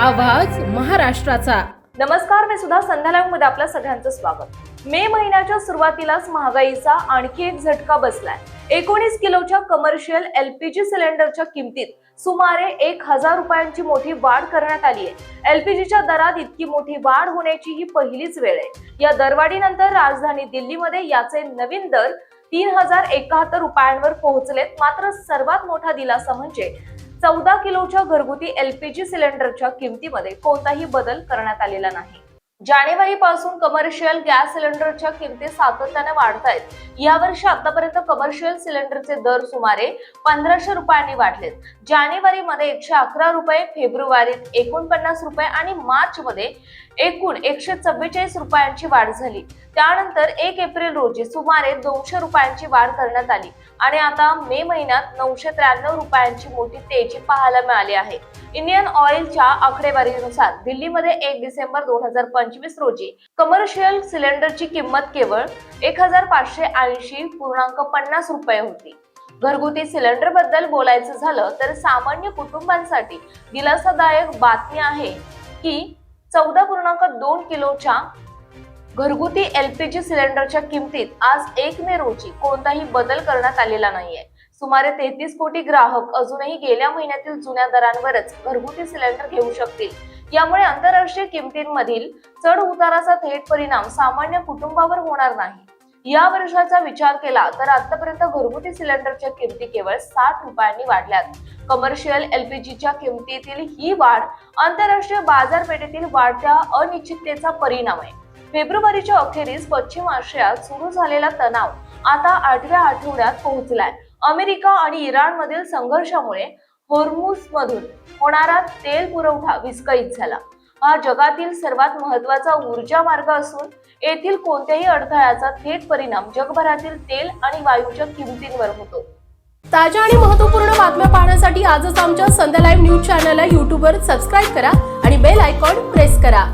आवाज महाराष्ट्राचा। नमस्कार, मी सुद्धा संध्या लाईव्ह मध्ये आपल्या सगळ्यांचं स्वागत। मे महिन्याच्या सुरुवातीलाच महागाईचा आणखी एक झटका बसलाय। 19 किलोच्या कमर्शियल एलपीजी सिलेंडरच्या किमतीत सुमारे 1000 रुपयांची मोठी वाढ करण्यात आली आहे। एलपीजीच्या दरात इतकी मोठी वाढ होण्याची ही पहिलीच वेळ आहे। या दरवाढीनंतर राजधानी दिल्लीमध्ये याचे नवीन दर 3071 रुपयांवर पोहोचलेत। मात्र सर्वात मोठा दिलासा म्हणजे 14 किलोच्या घरगुती एलपीजी सिलेंडरच्या किमतीमध्ये कोणताही बदल करण्यात आलेला नाही। जानेवारी पासून कमर्शियल गॅस सिलेंडरच्या किमती सातत्याने वाढत आहेत। यावर्षी आतापर्यंत कमर्शियल सिलेंडरचे दर सुमारे 1500 रुपयांनी वाढलेत। जानेवारी मध्ये 111 रुपये, फेब्रुवारीत 49 रुपये आणि मार्च मध्ये एकूण 144 रुपयांची वाढ झाली। त्यानंतर 1 एप्रिल रोजी सुमारे 200 रुपयांची वाढ करण्यात आली आणि आता मे महिन्यात 993 रुपयांची मोठी तेजी पाहायला मिळाली आहे। इंडियन ऑइलच्या आकडेवारीनुसार दिल्लीमध्ये 1 डिसेंबर 2025 रोजी कमर्शियल सिलेंडरची किंमत केवळ 1580.50 रुपये होती। घरगुती सिलेंडर बद्दल बोलायचं झालं तर सामान्य कुटुंबांसाठी दिलासादायक बातमी आहे की 14.2 किलोच्या घरगुती एलपीजी सिलेंडरच्या किमतीत आज 1 मे रोजी कोणताही बदल करण्यात आलेला नाहीये। सुमारे 33 कोटी ग्राहक अजूनही गेल्या महिन्यातील जुन्या दरांवरच घरगुती सिलेंडर घेऊ शकतील। यामुळे आंतरराष्ट्रीय किमतींमधील चढ उताराचा थेट परिणाम सामान्य कुटुंबावर होणार नाही। या वर्षाचा विचार केला तर आतापर्यंत घरगुती सिलेंडरच्या किमती केवळ 60 रुपयांनी वाढल्यात। कमर्शियल एलपीजीच्या किमतीतील ही वाढ आंतरराष्ट्रीय बाजारपेठेतील वाढत्या अनिश्चिततेचा परिणाम आहे। फेब्रुवारीच्या अखेरीस पश्चिम आशियात सुरू झालेला तणाव आता 8व्या आठवड्यात पोहोचलाय। अमेरिका आणि इराण मधील संघर्षामुळे होर्मुझमधून होणारा तेल पुरवठा विस्कळीत झाला। हा जगातील सर्वात महत्त्वाचा ऊर्जा मार्ग असून येथील कोणत्याही अडथळ्याचा थेट परिणाम जगभरातील तेल आणि वायूच्या किमतींवर होतो। ताज्या आणि महत्त्वपूर्ण बातम्या पाहण्यासाठी आजच आमच्या संध्या लाईव्ह न्यूज चॅनलला YouTube वर सबस्क्राइब करा आणि बेल आयकॉन प्रेस करा।